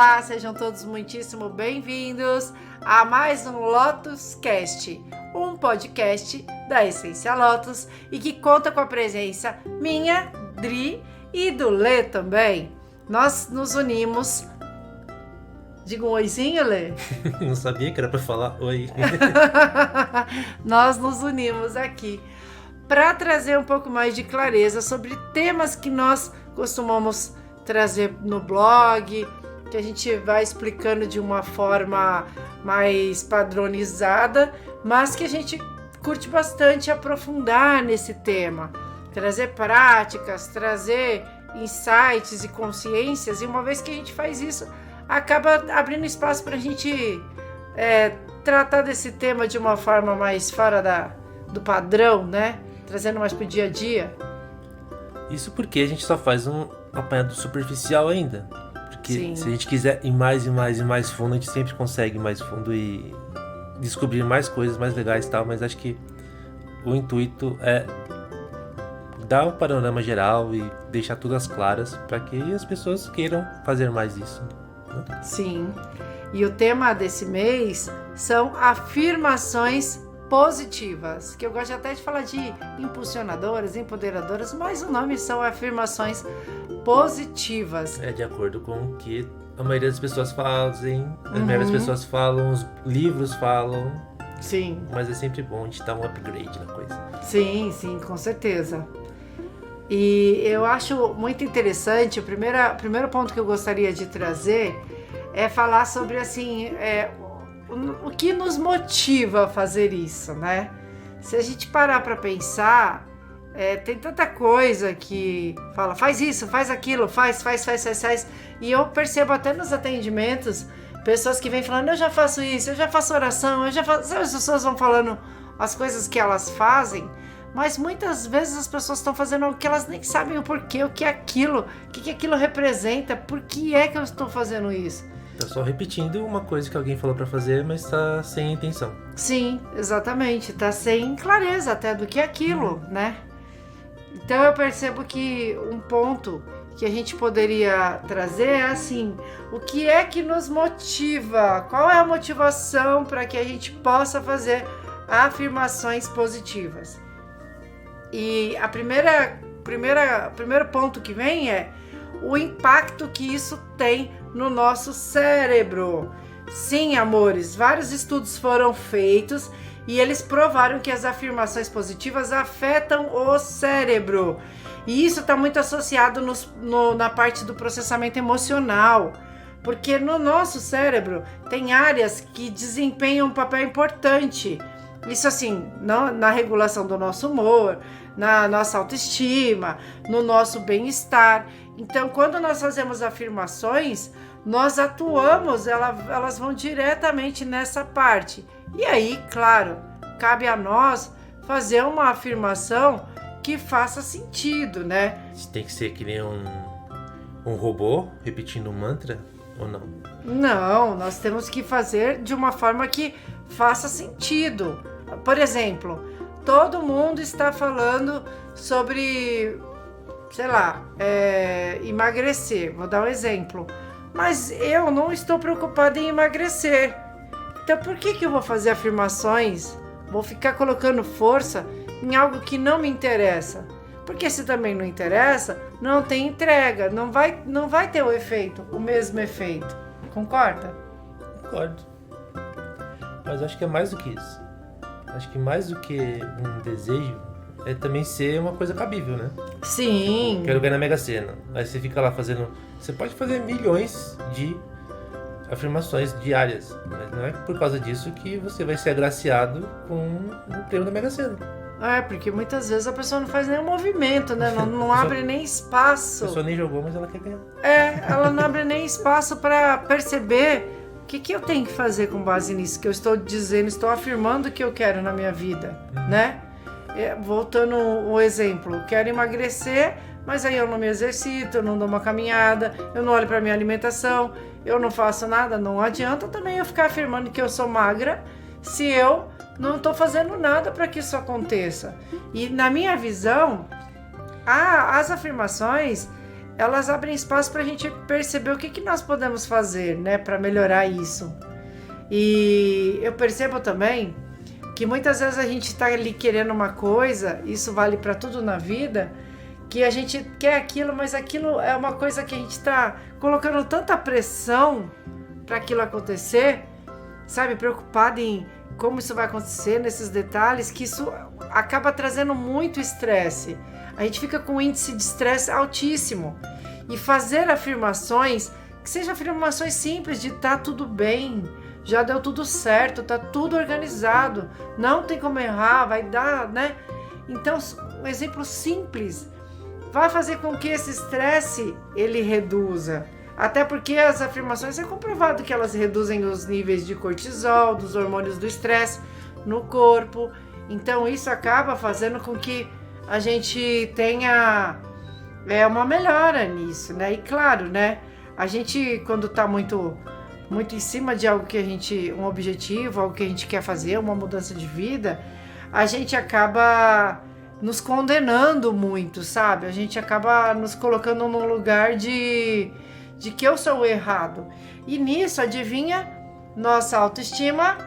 Olá, sejam todos muitíssimo bem-vindos a mais um Lotus Cast, um podcast da Essência Lotus e que conta com a presença minha, Dri e do Lê também. Nós nos unimos. Diga um oizinho, Lê. Não sabia que era para falar oi. Nós nos unimos aqui para trazer um pouco mais de clareza sobre temas que nós costumamos trazer no blog, que a gente vai explicando de uma forma mais padronizada, mas que a gente curte bastante aprofundar nesse tema, trazer práticas, trazer insights e consciências, e uma vez que a gente faz isso, acaba abrindo espaço para a gente tratar desse tema de uma forma mais fora do padrão, né? Trazendo mais para o dia a dia. Isso porque a gente só faz um apanhado superficial ainda. Porque Sim. Se a gente quiser ir mais e mais e mais fundo, a gente sempre consegue ir mais fundo e descobrir mais coisas mais legais e tal, mas acho que o intuito é dar um panorama geral e deixar tudo às claras para que as pessoas queiram fazer mais isso. Sim, e o tema desse mês são afirmações positivas, que eu gosto até de falar de impulsionadoras, empoderadoras, mas o nome são afirmações positivas. É de acordo com o que a maioria das pessoas fazem, a maioria das pessoas falam, os livros falam. Sim. Mas é sempre bom a gente dar um upgrade na coisa. Sim, com certeza. E eu acho muito interessante, o primeiro ponto que eu gostaria de trazer é falar sobre assim, o que nos motiva a fazer isso, né? Se a gente parar para pensar, tem tanta coisa que fala, faz isso, faz aquilo, faz. E eu percebo até nos atendimentos, pessoas que vêm falando, eu já faço isso, eu já faço oração, Sabe, as pessoas vão falando as coisas que elas fazem, mas muitas vezes as pessoas estão fazendo algo que elas nem sabem o porquê, o que é aquilo, o que aquilo representa, por que é que eu estou fazendo isso. Tá só repetindo uma coisa que alguém falou pra fazer, mas tá sem intenção. Sim, exatamente, tá sem clareza até do que é aquilo, né? Então eu percebo que um ponto que a gente poderia trazer é assim, o que é que nos motiva? Qual é a motivação para que a gente possa fazer afirmações positivas? E o primeiro ponto que vem é o impacto que isso tem no nosso cérebro. Sim, amores, vários estudos foram feitos e eles provaram que as afirmações positivas afetam o cérebro. E isso está muito associado na parte do processamento emocional, porque no nosso cérebro tem áreas que desempenham um papel importante. Isso assim, na regulação do nosso humor, na nossa autoestima, no nosso bem-estar. Então, quando nós fazemos afirmações, nós atuamos, elas vão diretamente nessa parte. E aí, claro, cabe a nós fazer uma afirmação que faça sentido, né? Tem que ser que nem um robô repetindo um mantra ou não? Não, nós temos que fazer de uma forma que faça sentido. Por exemplo, todo mundo está falando sobre, sei lá, emagrecer. Vou dar um exemplo. Mas eu não estou preocupada em emagrecer. Então por que eu vou fazer afirmações? Vou ficar colocando força em algo que não me interessa. Porque se também não interessa, não tem entrega. Não vai ter o mesmo efeito. Concorda? Concordo. Mas acho que é mais do que isso. Acho que mais do que um desejo é também ser uma coisa cabível, né? Sim. Tipo, quero ganhar na Mega Sena. Aí você fica lá fazendo... Você pode fazer milhões de afirmações diárias, mas não é por causa disso que você vai ser agraciado com o prêmio da Mega Sena. Porque muitas vezes a pessoa não faz nenhum movimento, né? Não abre nem espaço. A pessoa nem jogou, mas ela quer ganhar. Ela não abre nem espaço para perceber o que eu tenho que fazer com base nisso que eu estou dizendo, estou afirmando que eu quero na minha vida, né? Voltando o exemplo, quero emagrecer, mas aí eu não me exercito, eu não dou uma caminhada, eu não olho para minha alimentação, eu não faço nada, não adianta também eu ficar afirmando que eu sou magra se eu não estou fazendo nada para que isso aconteça. E na minha visão, as afirmações, elas abrem espaço para a gente perceber o que nós podemos fazer, né, para melhorar isso. E eu percebo também que muitas vezes a gente está ali querendo uma coisa, isso vale para tudo na vida, que a gente quer aquilo, mas aquilo é uma coisa que a gente está colocando tanta pressão para aquilo acontecer, sabe, preocupado em como isso vai acontecer, nesses detalhes, que isso acaba trazendo muito estresse. A gente fica com um índice de estresse altíssimo. E fazer afirmações, que sejam afirmações simples de tá tudo bem, já deu tudo certo, tá tudo organizado, não tem como errar, vai dar, né? Então, um exemplo simples vai fazer com que esse estresse ele reduza. Até porque as afirmações é comprovado que elas reduzem os níveis de cortisol, dos hormônios do estresse no corpo. Então isso acaba fazendo com que a gente tenha uma melhora nisso, né? E claro, né? A gente, quando tá muito em cima de algo que a gente, um objetivo, algo que a gente quer fazer, uma mudança de vida, a gente acaba nos condenando muito, sabe? A gente acaba nos colocando num lugar de que eu sou o errado. E nisso, adivinha? Nossa autoestima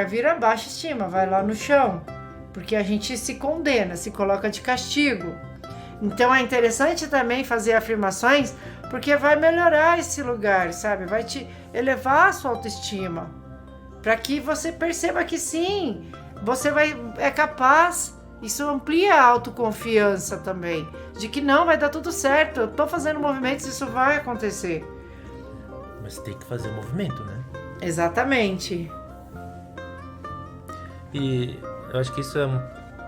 vira baixa estima, vai lá no chão. Porque a gente se condena, se coloca de castigo. Então é interessante também fazer afirmações, porque vai melhorar esse lugar, sabe? Vai te elevar a sua autoestima. Para que você perceba que sim, você é capaz. Isso amplia a autoconfiança também, de que não, vai dar tudo certo, eu tô fazendo movimentos, isso vai acontecer. Mas tem que fazer o movimento, né? Exatamente. E eu acho que isso é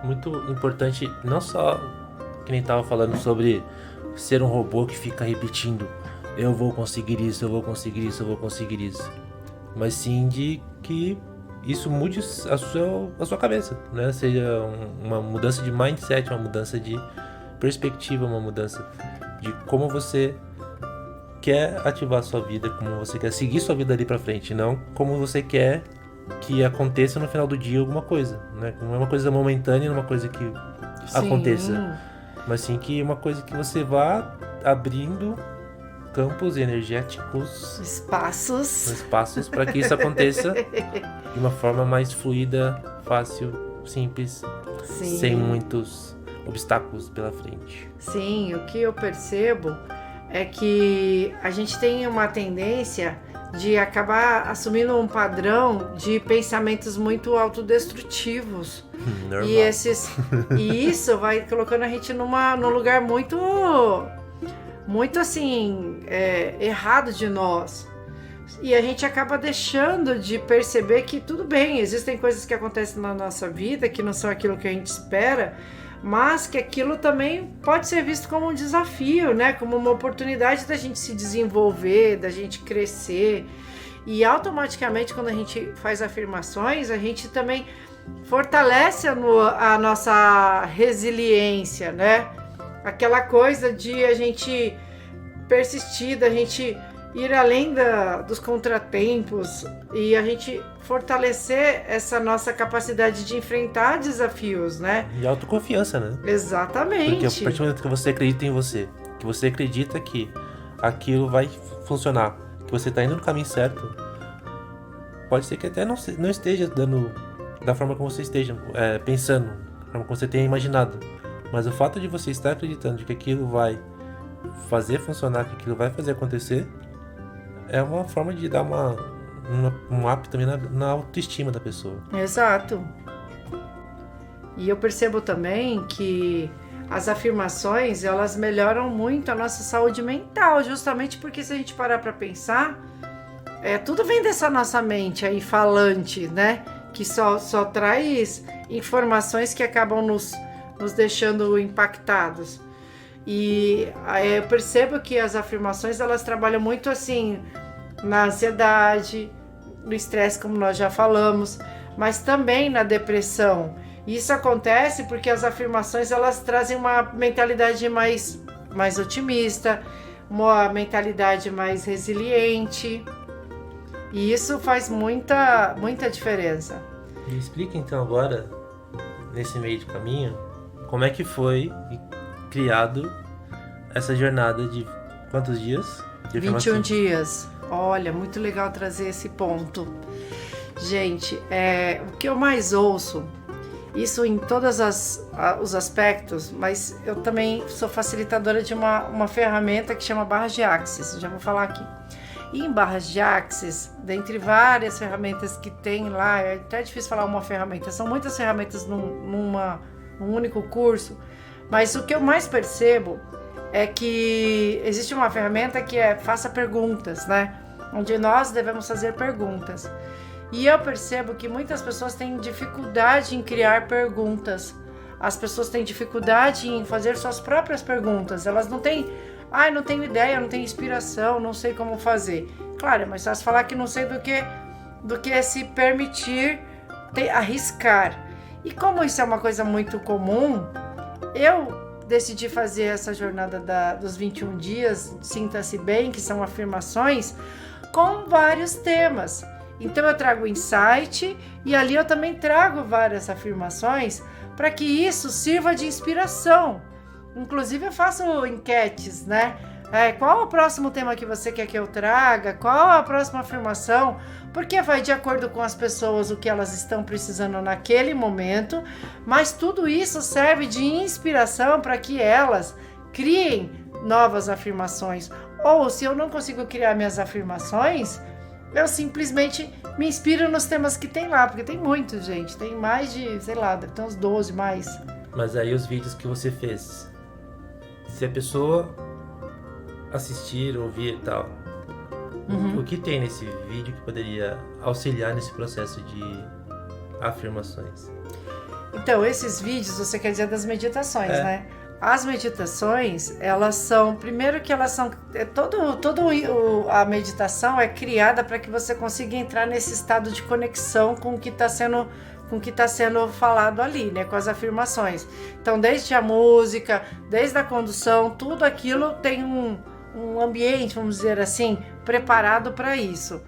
muito importante, não só que nem tava falando sobre ser um robô que fica repetindo eu vou conseguir isso, eu vou conseguir isso, eu vou conseguir isso, mas sim de que isso mude a sua cabeça, né? Seja uma mudança de mindset, uma mudança de perspectiva, uma mudança de como você quer ativar a sua vida, como você quer seguir sua vida ali pra frente, não como você quer que aconteça no final do dia alguma coisa, né? Não é uma coisa momentânea, não é uma coisa que aconteça, mas sim que é uma coisa que você vá abrindo campos energéticos, espaços para que isso aconteça de uma forma mais fluida, fácil, simples, sem muitos obstáculos pela frente. Sim, o que eu percebo é que a gente tem uma tendência de acabar assumindo um padrão de pensamentos muito autodestrutivos. Normal. E isso vai colocando a gente num lugar muito assim, errado de nós. E a gente acaba deixando de perceber que tudo bem, existem coisas que acontecem na nossa vida que não são aquilo que a gente espera, mas que aquilo também pode ser visto como um desafio, né? Como uma oportunidade da gente se desenvolver, da gente crescer. E automaticamente, quando a gente faz afirmações, a gente também fortalece a nossa resiliência, né? Aquela coisa de a gente persistir, da gente ir além dos contratempos e a gente fortalecer essa nossa capacidade de enfrentar desafios, né? E autoconfiança, né? Exatamente. Porque a partir do momento que você acredita em você, que você acredita que aquilo vai funcionar, que você está indo no caminho certo, pode ser que até não esteja dando da forma como você esteja pensando, da forma como você tenha imaginado. Mas o fato de você estar acreditando de que aquilo vai fazer funcionar, que aquilo vai fazer acontecer, é uma forma de dar um up também na autoestima da pessoa. Exato. E eu percebo também que as afirmações, elas melhoram muito a nossa saúde mental, justamente porque se a gente parar para pensar, tudo vem dessa nossa mente aí falante, né? Que só traz informações que acabam nos deixando impactados. E eu percebo que as afirmações, elas trabalham muito assim na ansiedade, no estresse, como nós já falamos, mas também na depressão. E isso acontece porque as afirmações, elas trazem uma mentalidade mais otimista, uma mentalidade mais resiliente. E isso faz muita diferença. Me explica então agora, nesse meio de caminho, como é que foi criado essa jornada de quantos dias? De 21 dias. Olha, muito legal trazer esse ponto. Gente, o que eu mais ouço, isso em todos os aspectos, mas eu também sou facilitadora de uma ferramenta que chama Barras de Axis, já vou falar aqui. E em Barras de Axis, dentre várias ferramentas que tem lá, é até difícil falar uma ferramenta, são muitas ferramentas num único curso, mas o que eu mais percebo é que existe uma ferramenta que é Faça Perguntas, né? Onde nós devemos fazer perguntas. E eu percebo que muitas pessoas têm dificuldade em criar perguntas. As pessoas têm dificuldade em fazer suas próprias perguntas. Elas não têm, não tenho ideia, não tenho inspiração, não sei como fazer. Claro, é mais fácil falar que não sei do que se permitir arriscar. E como isso é uma coisa muito comum, eu decidi fazer essa jornada dos 21 dias, Sinta-se Bem, que são afirmações, com vários temas. Então eu trago insight e ali eu também trago várias afirmações para que isso sirva de inspiração. Inclusive eu faço enquetes, né? Qual o próximo tema que você quer que eu traga? Qual a próxima afirmação? Porque vai de acordo com as pessoas o que elas estão precisando naquele momento, mas tudo isso serve de inspiração para que elas criem novas afirmações. Ou se eu não consigo criar minhas afirmações, eu simplesmente me inspiro nos temas que tem lá, porque tem muitos, gente. Tem mais de, sei lá, deve ter uns 12 mais. Mas aí os vídeos que você fez, se a pessoa assistir, ouvir e tal, o que tem nesse vídeo que poderia auxiliar nesse processo de afirmações? Então, esses vídeos, você quer dizer das meditações, né? As meditações, elas são, primeiro que elas são, a meditação é criada para que você consiga entrar nesse estado de conexão com o que está sendo falado ali, né, com as afirmações. Então, desde a música, desde a condução, tudo aquilo tem um ambiente, vamos dizer assim, preparado para isso.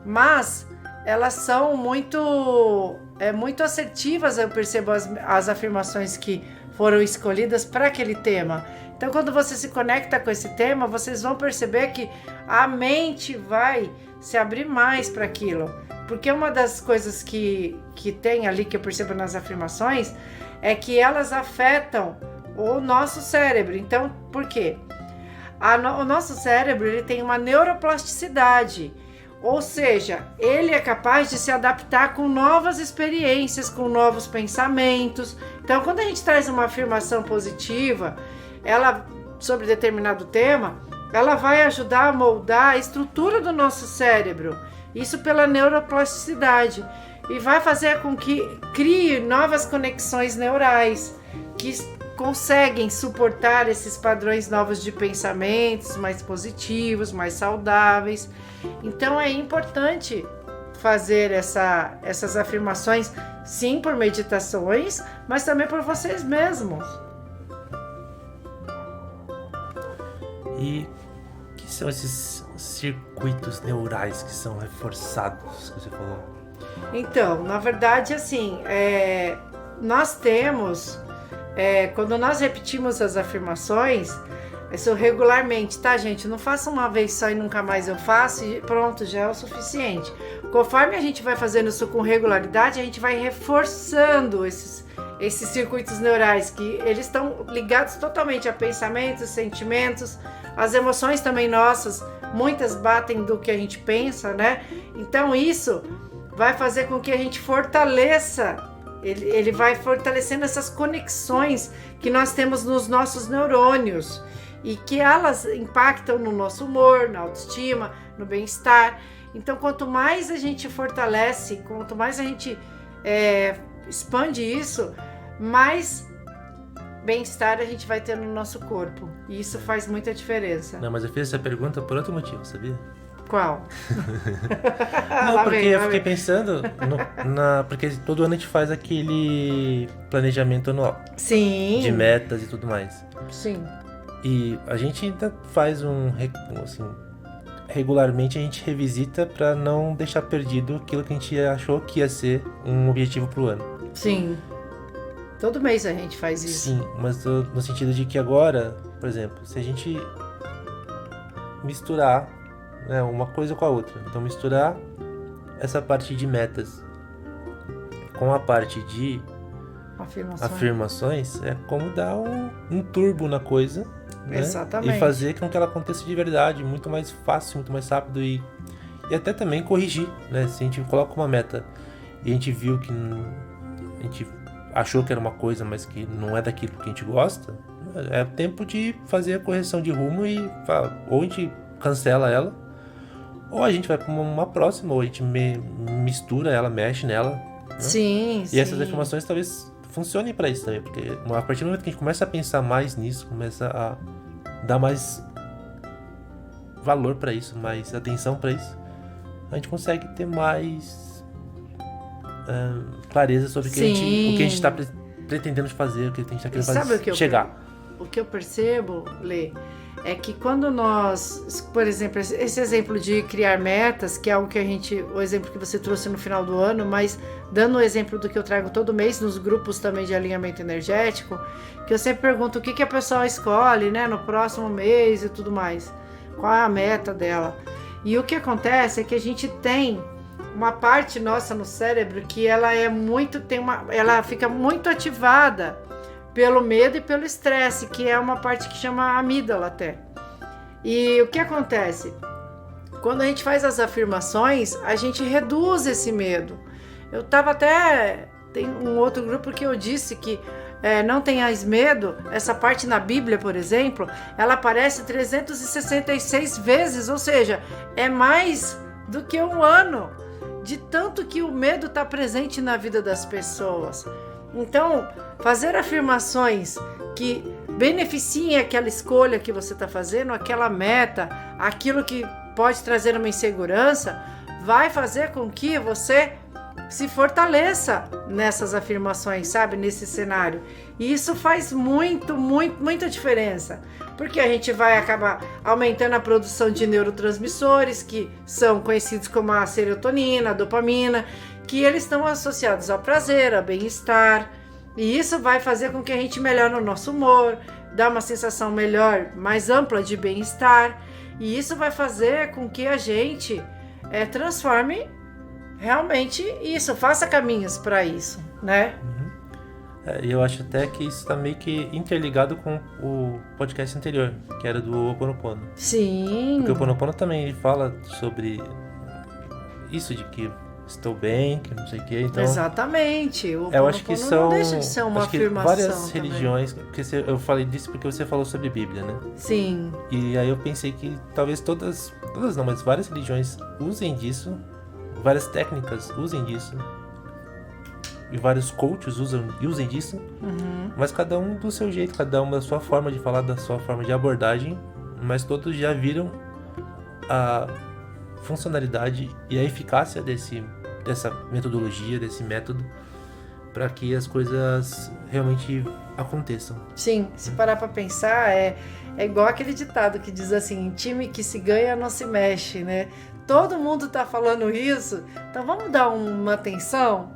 Mas elas são muito assertivas, eu percebo as afirmações que foram escolhidas para aquele tema. Então, quando você se conecta com esse tema, vocês vão perceber que a mente vai se abrir mais para aquilo. Porque uma das coisas que tem ali, que eu percebo nas afirmações, é que elas afetam o nosso cérebro. Então, por quê? O nosso cérebro ele tem uma neuroplasticidade. Ou seja, ele é capaz de se adaptar com novas experiências, com novos pensamentos. Então, quando a gente traz uma afirmação positiva, sobre determinado tema, ela vai ajudar a moldar a estrutura do nosso cérebro. Isso pela neuroplasticidade. E vai fazer com que crie novas conexões neurais, que conseguem suportar esses padrões novos de pensamentos mais positivos, mais saudáveis. Então é importante fazer essas afirmações, sim, por meditações, mas também por vocês mesmos. E o que são esses circuitos neurais que são reforçados, que você falou? Então, na verdade, assim, nós temos... quando nós repetimos as afirmações, isso regularmente, tá, gente? Não faça uma vez só e nunca mais eu faço e pronto, já é o suficiente. Conforme a gente vai fazendo isso com regularidade, a gente vai reforçando esses circuitos neurais, que eles estão ligados totalmente a pensamentos, sentimentos, as emoções também nossas, muitas batem do que a gente pensa, né? Então isso vai fazer com que a gente fortaleça. Ele vai fortalecendo essas conexões que nós temos nos nossos neurônios e que elas impactam no nosso humor, na autoestima, no bem-estar. Então, quanto mais a gente fortalece, quanto mais a gente expande isso, mais bem-estar a gente vai ter no nosso corpo. E isso faz muita diferença. Não, mas eu fiz essa pergunta por outro motivo, sabia? Qual? Não, porque eu fiquei pensando, porque todo ano a gente faz aquele planejamento anual. Sim. De metas e tudo mais. Sim. E a gente ainda faz regularmente a gente revisita para não deixar perdido aquilo que a gente achou que ia ser um objetivo pro ano. Sim. Todo mês a gente faz isso. Sim, mas no sentido de que agora, por exemplo, se a gente misturar, né, uma coisa com a outra, então misturar essa parte de metas com a parte de afirmações é como dar um turbo na coisa, né? Exatamente. E fazer com que ela aconteça de verdade, muito mais fácil, muito mais rápido e até também corrigir, né? Se a gente coloca uma meta e a gente viu que a gente achou que era uma coisa, mas que não é daquilo que a gente gosta, é tempo de fazer a correção de rumo e ou a gente cancela ela, ou a gente vai para uma próxima, ou a gente mistura ela, mexe nela, né? Sim. E essas afirmações talvez funcionem para isso também, porque a partir do momento que a gente começa a pensar mais nisso, começa a dar mais valor para isso, mais atenção para isso, a gente consegue ter mais clareza sobre o que a gente está pretendendo fazer, o que a gente está querendo fazer, chegar. O que eu percebo, Lê, é que quando nós, por exemplo, esse exemplo de criar metas, que é algo que o exemplo que você trouxe no final do ano, mas dando o exemplo do que eu trago todo mês nos grupos também de alinhamento energético, que eu sempre pergunto o que a pessoa escolhe, né, no próximo mês e tudo mais, qual é a meta dela. E o que acontece é que a gente tem uma parte nossa no cérebro que ela ela fica muito ativada pelo medo e pelo estresse, que é uma parte que chama amígdala até. E o que acontece? Quando a gente faz as afirmações, a gente reduz esse medo. Eu estava até... Tem um outro grupo que eu disse que não tenhais medo. Essa parte na Bíblia, por exemplo, ela aparece 366 vezes, ou seja, é mais do que um ano, de tanto que o medo está presente na vida das pessoas. Então, fazer afirmações que beneficiem aquela escolha que você está fazendo, aquela meta, aquilo que pode trazer uma insegurança, vai fazer com que você se fortaleça nessas afirmações, sabe? Nesse cenário. E isso faz muita diferença. Porque a gente vai acabar aumentando a produção de neurotransmissores, que são conhecidos como a serotonina, a dopamina, que eles estão associados ao prazer, ao bem-estar, e isso vai fazer com que a gente melhore o nosso humor, dá uma sensação melhor, mais ampla de bem-estar, e isso vai fazer com que a gente transforme realmente isso, faça caminhos para isso, né? E eu acho até que isso está meio que interligado com o podcast anterior, que era do Ho Oponopono. Sim. Porque o Ho Oponopono também fala sobre isso de que estou bem, que não sei o que, então... Exatamente. Eu acho que são... não deixa de ser uma afirmação várias também. religiões... Porque eu falei disso porque você falou sobre Bíblia, né? Sim. E aí eu pensei que talvez todas não, mas várias religiões usem disso, várias técnicas usem disso, e vários coaches usem disso, mas cada um do seu jeito, cada um da sua forma de falar, da sua forma de abordagem, mas todos já viram a funcionalidade e a eficácia dessa metodologia, desse método, para que as coisas realmente aconteçam. Sim, se parar para pensar, é igual aquele ditado que diz assim, time que se ganha não se mexe, né? Todo mundo tá falando isso, então vamos dar uma atenção?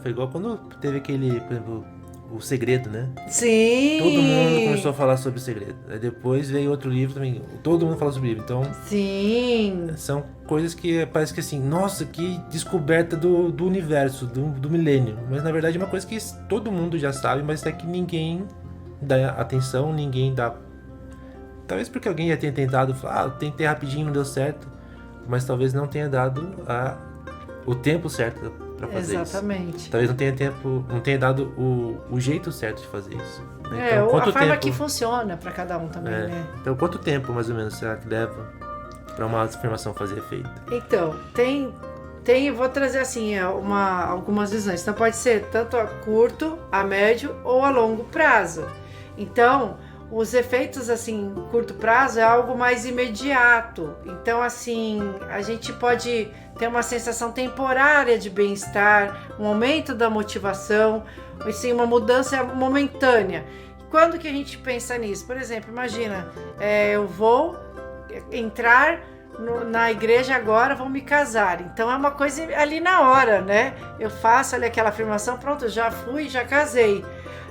Foi igual quando teve aquele, por exemplo, o Segredo, né? Sim! Todo mundo começou a falar sobre o Segredo. Aí depois veio outro livro também, todo mundo falou sobre o livro. Então, sim! São coisas que parece que assim, nossa, que descoberta do universo, do milênio. Mas na verdade é uma coisa que todo mundo já sabe, mas é que ninguém dá atenção, ninguém dá... Talvez porque alguém já tenha tentado, eu tentei rapidinho, não deu certo. Mas talvez não tenha dado o tempo certo para fazer Exatamente. isso. Talvez não tenha dado o jeito certo de fazer isso. Então, ou a forma que funciona para cada um também, né? Então, quanto tempo, mais ou menos, será que leva para uma afirmação fazer efeito? Então, vou trazer assim, algumas visões. Então, pode ser tanto a curto, a médio ou a longo prazo. Então, os efeitos, assim, curto prazo é algo mais imediato. Então, assim, a gente pode ter uma sensação temporária de bem-estar, um aumento da motivação, assim, uma mudança momentânea. Quando que a gente pensa nisso? Por exemplo, imagina, eu vou entrar na igreja agora, vou me casar. Então, é uma coisa ali na hora, né? Eu faço ali aquela afirmação, pronto, já fui, já casei.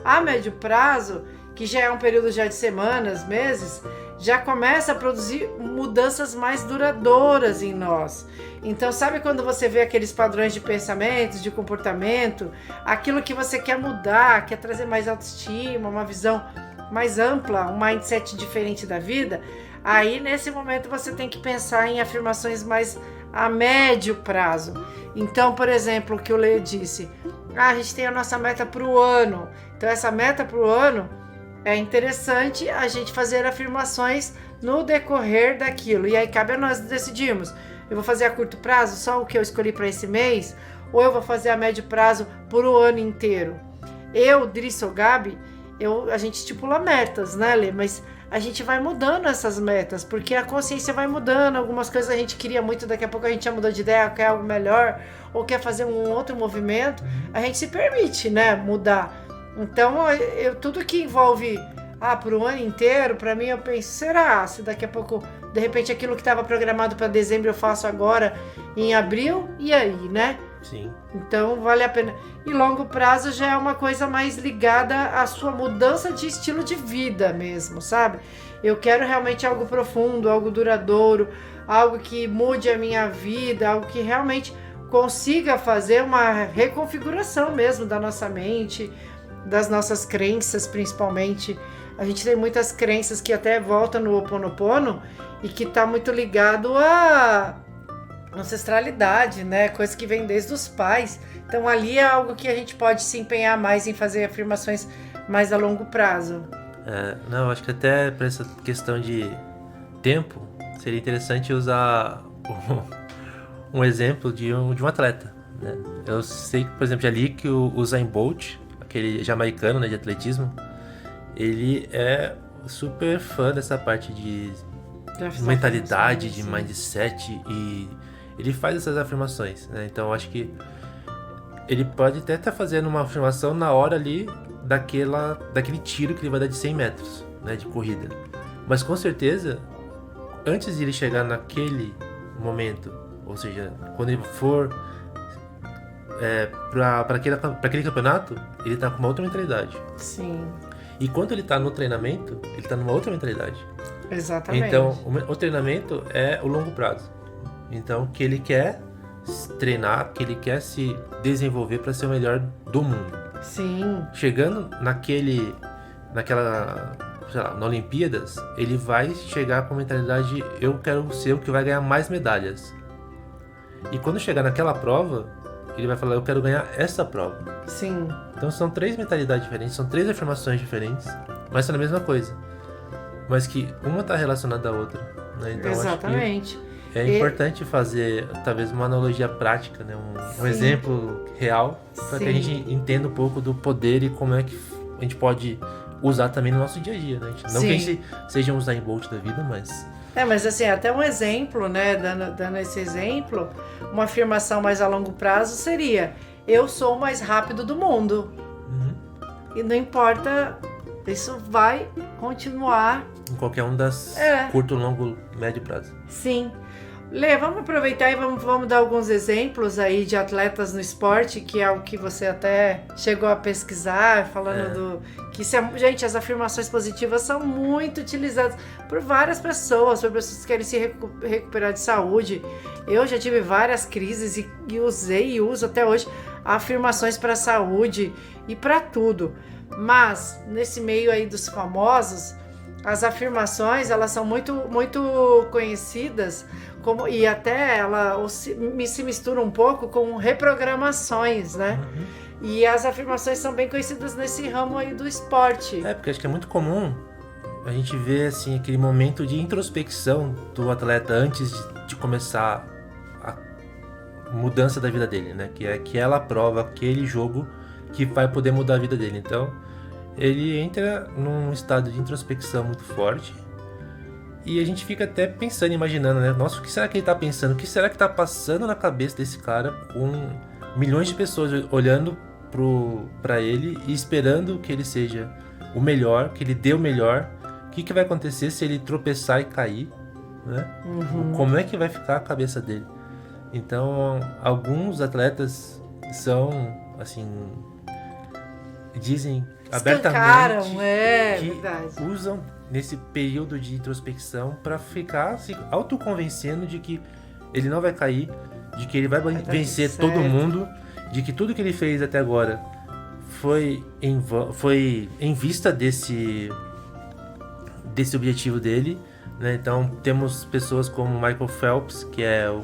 A médio prazo, que já é um período já de semanas, meses, já começa a produzir mudanças mais duradouras em nós. Então, sabe quando você vê aqueles padrões de pensamentos, de comportamento, aquilo que você quer mudar, quer trazer mais autoestima, uma visão mais ampla, um mindset diferente da vida, aí nesse momento você tem que pensar em afirmações mais a médio prazo. Então, por exemplo, o que o Lê disse, a gente tem a nossa meta para o ano. Então, essa meta para o ano é interessante a gente fazer afirmações no decorrer daquilo. E aí cabe a nós decidirmos. Eu vou fazer a curto prazo, só o que eu escolhi para esse mês, ou eu vou fazer a médio prazo por o ano inteiro? Eu, Driss ou Gabi, a gente estipula metas, né, Lê? Mas a gente vai mudando essas metas, porque a consciência vai mudando. Algumas coisas a gente queria muito, daqui a pouco a gente já mudou de ideia, quer algo melhor, ou quer fazer um outro movimento, a gente se permite, né, mudar. Então, tudo que envolve para o ano inteiro, para mim eu penso, será? Se daqui a pouco, de repente, aquilo que estava programado para dezembro eu faço agora em abril, e aí, né? Sim. Então, vale a pena. E longo prazo já é uma coisa mais ligada à sua mudança de estilo de vida mesmo, sabe? Eu quero realmente algo profundo, algo duradouro, algo que mude a minha vida, algo que realmente consiga fazer uma reconfiguração mesmo da nossa mente, das nossas crenças, principalmente. A gente tem muitas crenças que até voltam no Ho Oponopono e que está muito ligado à ancestralidade, né? Coisa que vem desde os pais. Então ali é algo que a gente pode se empenhar mais em fazer afirmações mais a longo prazo. Não, acho que até para essa questão de tempo, seria interessante usar um exemplo de um atleta, né? Eu sei, por exemplo, já li que o Usain Bolt, aquele jamaicano, né, de atletismo, ele é super fã dessa parte de mentalidade, de mindset, e ele faz essas afirmações, né? Então eu acho que ele pode até estar fazendo uma afirmação na hora ali daquele tiro que ele vai dar de 100 metros, né, de corrida. Mas com certeza, antes de ele chegar naquele momento, ou seja, quando ele for para aquele campeonato, ele tá com uma outra mentalidade. Sim. E quando ele tá no treinamento, ele tá numa outra mentalidade. Exatamente. Então, o treinamento é o longo prazo. Então, que ele quer treinar, que ele quer se desenvolver para ser o melhor do mundo. Sim. Chegando naquela, sei lá, na Olimpíadas, ele vai chegar com a mentalidade, eu quero ser o que vai ganhar mais medalhas. E quando chegar naquela prova, ele vai falar, eu quero ganhar essa prova. Sim. Então são 3 mentalidades diferentes, são 3 afirmações diferentes, mas são a mesma coisa. Mas que uma está relacionada à outra, né? Então, exatamente. Acho que é importante fazer, talvez, uma analogia prática, né? Um exemplo real, para que a gente entenda um pouco do poder e como é que a gente pode usar também no nosso dia a dia, né? Não que a gente seja um Usain Bolt da vida, mas... mas assim, até um exemplo, né? Dando esse exemplo, uma afirmação mais a longo prazo seria: eu sou o mais rápido do mundo. E não importa, isso vai continuar. Em qualquer um das curto, longo, médio prazo. Sim. Lê, vamos aproveitar e vamos dar alguns exemplos aí de atletas no esporte, que é o que você até chegou a pesquisar, falando gente, as afirmações positivas são muito utilizadas por várias pessoas, por pessoas que querem se recuperar de saúde. Eu já tive várias crises e usei e uso até hoje afirmações para a saúde e para tudo. Mas, nesse meio aí dos famosos, as afirmações, elas são muito, muito conhecidas e até se mistura um pouco com reprogramações, né? E as afirmações são bem conhecidas nesse ramo aí do esporte. Porque acho que é muito comum a gente ver assim, aquele momento de introspecção do atleta antes de começar a mudança da vida dele, né? Que é aquela prova, aquele jogo que vai poder mudar a vida dele. Então, ele entra num estado de introspecção muito forte e a gente fica até pensando, imaginando, né? Nossa, o que será que ele tá pensando? O que será que tá passando na cabeça desse cara com milhões de pessoas olhando pra ele e esperando que ele seja o melhor, que ele dê o melhor? O que vai acontecer se ele tropeçar e cair, né? Como é que vai ficar a cabeça dele? Então, alguns atletas são, assim, dizem Escancaram, abertamente que verdade. usam nesse período de introspecção pra ficar se autoconvencendo de que ele não vai cair, de que ele vai vencer tudo todo certo. mundo, de que tudo que ele fez até agora foi em vista desse objetivo dele, né? Então temos pessoas como Michael Phelps, que é o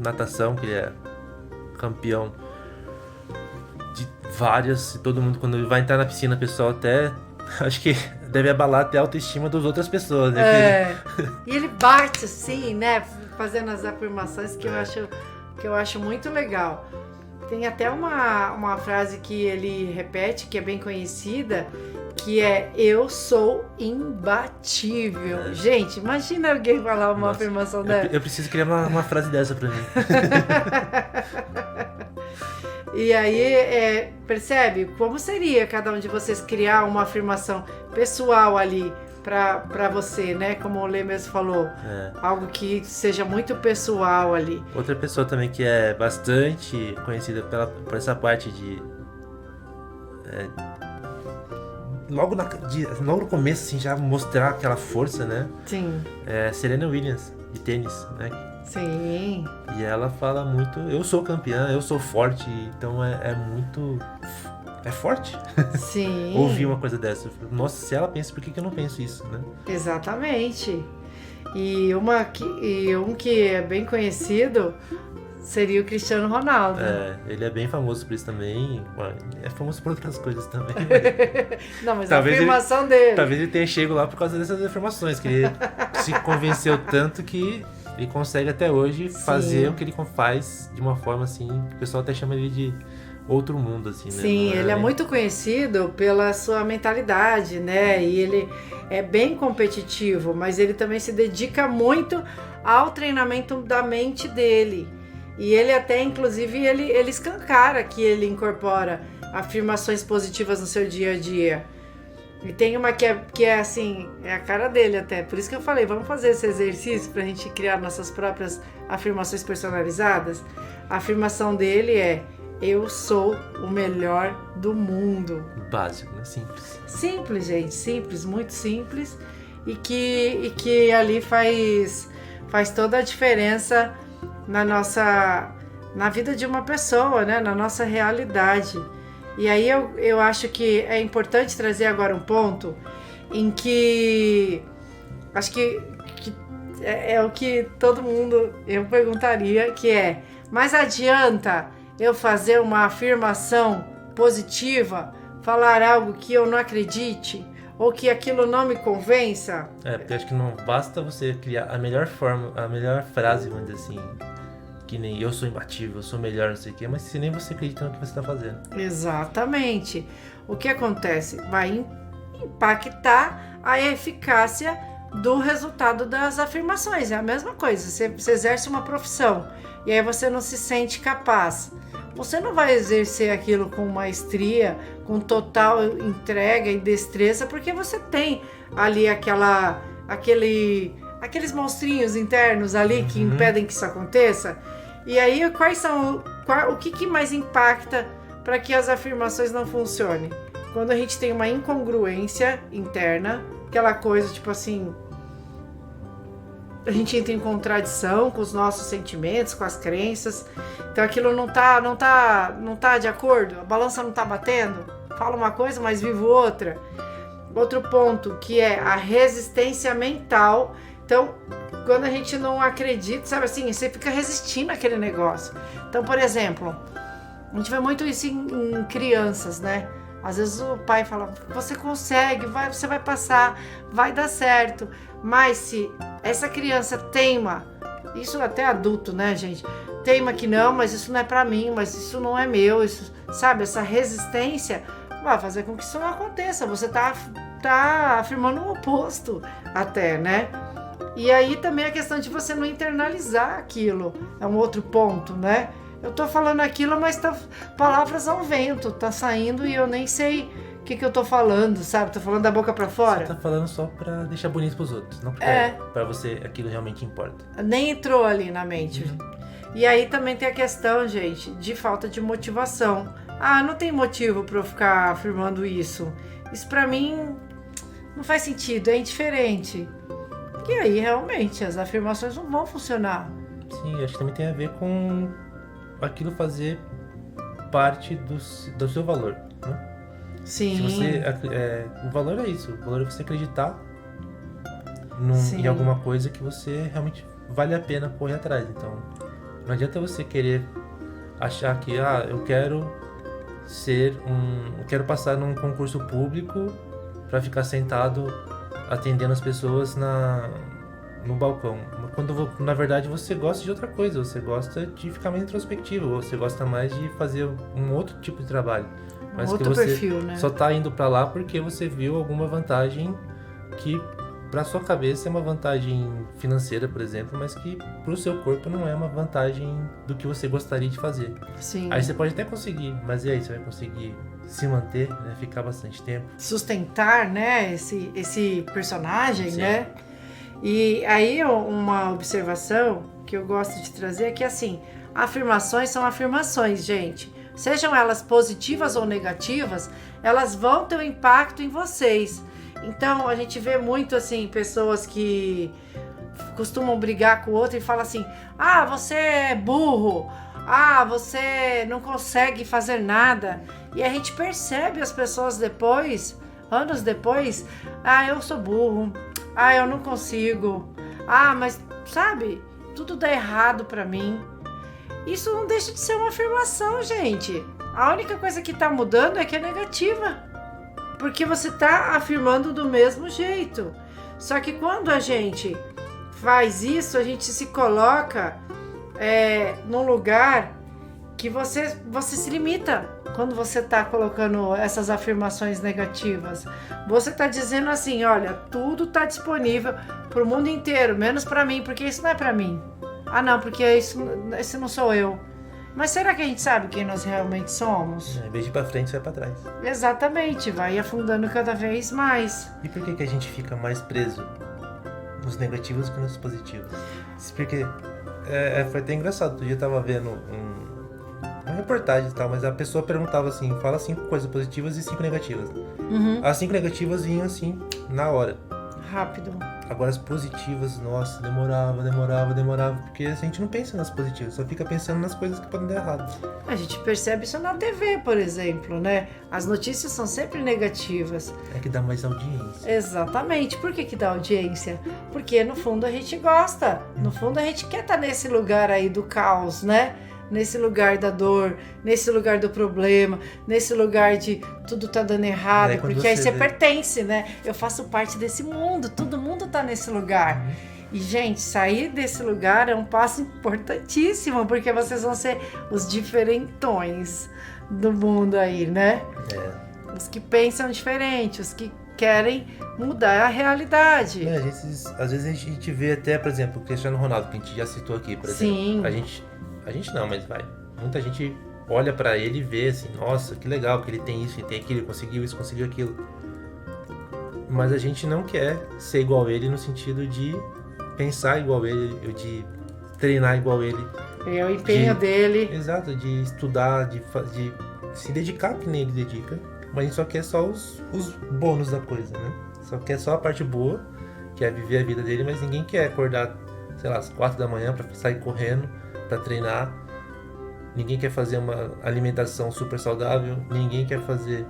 natação, que ele é campeão de várias, e todo mundo quando ele vai entrar na piscina, pessoal até acho que deve abalar até a autoestima das outras pessoas, né? E ele bate assim, né? Fazendo as afirmações que eu acho muito legal. Tem até uma frase que ele repete, que é bem conhecida, que é: eu sou imbatível. Gente, imagina alguém falar uma afirmação dessa. Eu preciso criar uma frase dessa pra mim. E aí, percebe como seria cada um de vocês criar uma afirmação pessoal ali pra você, né? Como o Lê mesmo falou, algo que seja muito pessoal ali. Outra pessoa também que é bastante conhecida por essa parte de... Logo no começo, assim, já mostrar aquela força, né? Sim. É Serena Williams, de tênis, né? Sim. E ela fala muito, eu sou campeã, eu sou forte, então é muito... É forte. Sim. Ouvir uma coisa dessa. Nossa, se ela pensa, por que eu não penso isso, né? Exatamente. E um que é bem conhecido seria o Cristiano Ronaldo. Ele é bem famoso por isso também. É famoso por outras coisas também. Não, mas talvez a afirmação dele. Talvez ele tenha chegado lá por causa dessas afirmações, que ele se convenceu tanto que ele consegue até hoje fazer o que ele faz de uma forma assim, que o pessoal até chama ele de outro mundo, assim, né? Sim, ele é muito conhecido pela sua mentalidade, né? E ele é bem competitivo, mas ele também se dedica muito ao treinamento da mente dele. E ele até, inclusive, ele escancara que ele incorpora afirmações positivas no seu dia a dia. E tem uma que é assim, é a cara dele até. Por isso que eu falei, vamos fazer esse exercício pra gente criar nossas próprias afirmações personalizadas. A afirmação dele é: eu sou o melhor do mundo. Básico, né? Simples. Simples, gente. Simples, muito simples. E que ali faz toda a diferença na vida de uma pessoa, né? Na nossa realidade. E aí eu acho que é importante trazer agora um ponto em que acho que é o que todo mundo eu perguntaria, que é: mas adianta eu fazer uma afirmação positiva, falar algo que eu não acredite ou que aquilo não me convença? Porque acho que não basta você criar a melhor forma, a melhor frase, vamos dizer assim, que nem eu sou imbatível, eu sou melhor, não sei o quê, mas se nem você acredita no que você está fazendo. Exatamente. O que acontece? Vai impactar a eficácia do resultado das afirmações. É a mesma coisa. Você exerce uma profissão e aí você não se sente capaz. Você não vai exercer aquilo com maestria, com total entrega e destreza, porque você tem ali aqueles monstrinhos internos ali que impedem que isso aconteça. E aí, o que mais impacta para que as afirmações não funcionem? Quando a gente tem uma incongruência interna, aquela coisa tipo assim, a gente entra em contradição com os nossos sentimentos, com as crenças. Então aquilo não tá de acordo, a balança não tá batendo. Fala uma coisa, mas vivo outra. Outro ponto, que é a resistência mental. Então, quando a gente não acredita, sabe assim, você fica resistindo àquele negócio. Então, por exemplo, a gente vê muito isso em crianças, né? Às vezes o pai fala: você consegue, você vai passar, vai dar certo. Mas se essa criança teima, isso até adulto, né, gente? Teima que não, mas isso não é pra mim, mas isso não é meu, isso, sabe? Essa resistência vai fazer com que isso não aconteça. Você tá afirmando o oposto até, né? E aí também a questão de você não internalizar aquilo é um outro ponto, né? Eu tô falando aquilo, mas palavras ao vento, tá saindo e eu nem sei o que eu tô falando, sabe? Tô falando da boca pra fora. Você tá falando só pra deixar bonito pros outros, não porque pra você aquilo realmente importa. Nem entrou ali na mente. E aí também tem a questão, gente, de falta de motivação. Ah, não tem motivo para eu ficar afirmando isso. Isso para mim não faz sentido, é indiferente. E aí, realmente, as afirmações não vão funcionar. Sim, acho que também tem a ver com aquilo fazer parte do seu valor, né? Sim. Se você, o valor é isso, o valor é você acreditar em alguma coisa que você realmente vale a pena correr atrás. Então, não adianta você querer achar que, eu quero passar num concurso público para ficar sentado atendendo as pessoas no balcão. Na verdade você gosta de outra coisa, você gosta de ficar mais introspectivo, você gosta mais de fazer um outro tipo de trabalho. Mas outro que você perfil, né? só tá indo para lá porque você viu alguma vantagem que para sua cabeça é uma vantagem financeira, por exemplo, mas que para o seu corpo não é uma vantagem do que você gostaria de fazer. Sim. Aí você pode até conseguir, mas e aí, você vai conseguir se manter, né? Ficar bastante tempo? Sustentar, né, esse personagem, Sim. né? E aí uma observação que eu gosto de trazer é que, assim, afirmações são afirmações, gente. Sejam elas positivas ou negativas, elas vão ter um impacto em vocês. Então, a gente vê muito, assim, pessoas que costumam brigar com o outro e falam assim: você é burro, você não consegue fazer nada. E a gente percebe as pessoas depois, anos depois, eu sou burro, eu não consigo, mas, sabe, tudo dá errado pra mim. Isso não deixa de ser uma afirmação, gente. A única coisa que tá mudando é que é negativa. Porque você tá afirmando do mesmo jeito. Só que quando a gente faz isso, a gente se coloca num lugar que você se limita quando você tá colocando essas afirmações negativas. Você tá dizendo assim: olha, tudo tá disponível pro mundo inteiro, menos pra mim, porque isso não é pra mim. Não, porque esse não sou eu. Mas será que a gente sabe quem nós realmente somos? Em vez de ir pra frente, você vai pra trás. Exatamente, vai afundando cada vez mais. E por que a gente fica mais preso nos negativos que nos positivos? Porque foi até engraçado. Outro dia eu tava vendo uma reportagem e tal, mas a pessoa perguntava assim: fala 5 coisas positivas e 5 negativas. Uhum. As 5 negativas vinham assim, na hora. Rápido. Agora as positivas, nossa, demorava, porque a gente não pensa nas positivas, só fica pensando nas coisas que podem dar errado. A gente percebe isso na TV, por exemplo, né? As notícias são sempre negativas. É que dá mais audiência. Exatamente. Por que dá audiência? Porque no fundo a gente gosta. No fundo a gente quer estar nesse lugar aí do caos, né? Nesse lugar da dor, nesse lugar do problema, nesse lugar de tudo tá dando errado, porque aí você pertence, né? Eu faço parte desse mundo, todo mundo tá nesse lugar. Uhum. E, gente, sair desse lugar é um passo importantíssimo, porque vocês vão ser os diferentões do mundo aí, né? Os que pensam diferente, os que querem mudar a realidade. Às vezes a gente vê até, por exemplo, o Cristiano Ronaldo, que a gente já citou aqui, por exemplo. Sim. A gente não, mas muita gente olha pra ele e vê assim: nossa, que legal que ele tem isso, ele tem aquilo, ele conseguiu isso, conseguiu aquilo. Mas a gente não quer ser igual a ele no sentido de pensar igual a ele, de treinar igual a ele. É o empenho dele. Exato, de estudar, de se dedicar que nem ele dedica. Mas a gente só quer só os bônus da coisa, né? Só quer só a parte boa, que é viver a vida dele, mas ninguém quer acordar, sei lá, às 4 da manhã pra sair correndo, pra treinar. Ninguém quer fazer uma alimentação super saudável. Ninguém quer fazer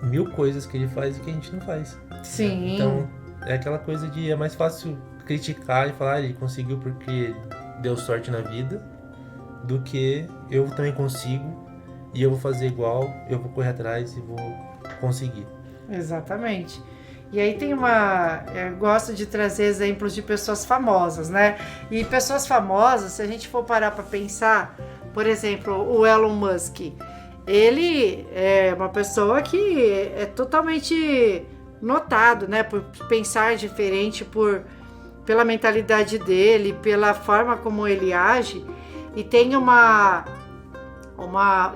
1000 coisas que ele faz e que a gente não faz. Sim. Então, é aquela coisa de é mais fácil criticar e falar: ele conseguiu porque deu sorte na vida, do que eu também consigo e eu vou fazer igual, eu vou correr atrás e vou conseguir. Exatamente. E aí tem eu gosto de trazer exemplos de pessoas famosas, né? E pessoas famosas, se a gente for parar para pensar, por exemplo, o Elon Musk, ele é uma pessoa que é totalmente notado, né? Por pensar diferente, pela mentalidade dele, pela forma como ele age. E tem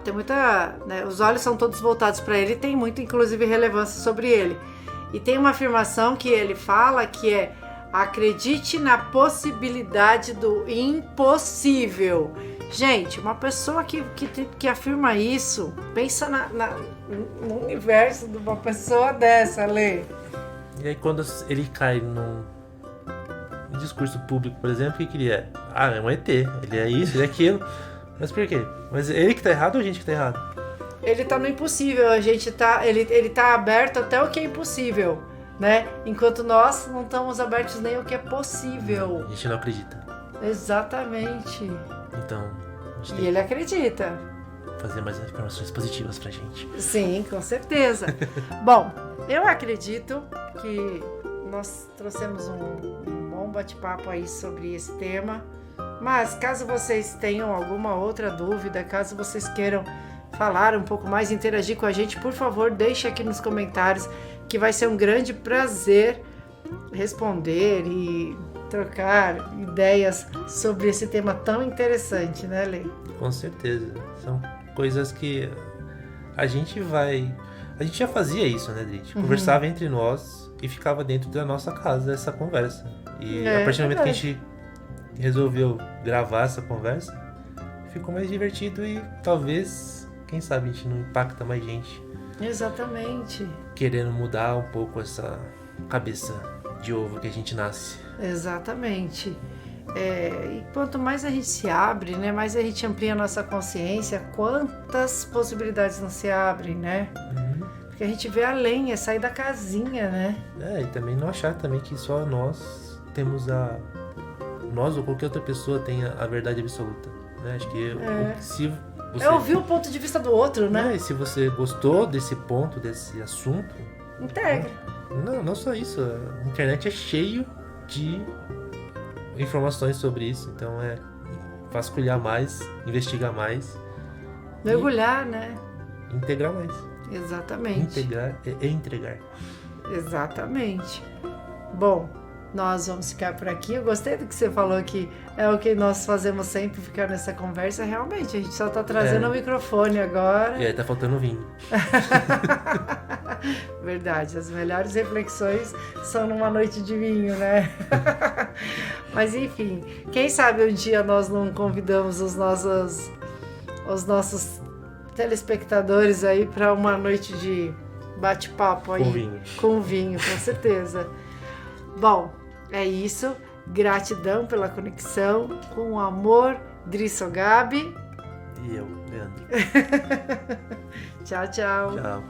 tem muita, né? Os olhos são todos voltados para ele, tem muita, inclusive, relevância sobre ele. E tem uma afirmação que ele fala que é: Acredite na possibilidade do impossível. Gente, uma pessoa que afirma isso, pensa no universo de uma pessoa dessa, Lê. E aí quando ele cai num discurso público, por exemplo, o que ele é? Ah, é um ET, ele é isso, ele é aquilo. Mas por quê? Mas ele que tá errado ou a gente que tá errado? Ele tá no impossível, ele tá aberto até o que é impossível, né? Enquanto nós não estamos abertos nem ao que é possível. A gente não acredita. Exatamente. Então, a gente E tem ele acredita. que fazer mais informações positivas pra gente. Sim, com certeza. Bom, eu acredito que nós trouxemos um bom bate-papo aí sobre esse tema. Mas caso vocês tenham alguma outra dúvida, caso vocês queiram falar um pouco mais, interagir com a gente, por favor, deixe aqui nos comentários, que vai ser um grande prazer responder e trocar ideias sobre esse tema tão interessante, né, Lê? Com certeza. São coisas que a gente já fazia isso, né, gente? Conversava entre nós e ficava dentro da nossa casa essa conversa. E a partir do momento que a gente resolveu gravar essa conversa, ficou mais divertido e talvez, quem sabe, a gente não impacta mais gente. Exatamente. Querendo mudar um pouco essa cabeça de ovo que a gente nasce. Exatamente. E quanto mais a gente se abre, né, mais a gente amplia a nossa consciência, quantas possibilidades não se abrem, né? Porque a gente vê além, é sair da casinha, né? E também não achar também que só nós temos nós ou qualquer outra pessoa tenha a verdade absoluta, né? Acho que se você... É ouvir o ponto de vista do outro, né? E se você gostou desse ponto, desse assunto... Integra. Não só isso. A internet é cheio de informações sobre isso. Então vasculhar mais, investigar mais. Mergulhar, né? Integrar mais. Exatamente. Integrar e entregar. Exatamente. Bom, nós vamos ficar por aqui. Eu gostei do que você falou, que é o que nós fazemos sempre, ficar nessa conversa. Realmente, a gente só tá trazendo o microfone agora. E aí tá faltando vinho. Verdade, as melhores reflexões são numa noite de vinho, né? Mas enfim, quem sabe um dia nós não convidamos os nossos telespectadores aí para uma noite de bate-papo aí. Com vinho. Com vinho, com certeza. Bom, é isso. Gratidão pela conexão. Com amor, Drisso Gabi. E eu, Leandro. Tchau, tchau. Tchau.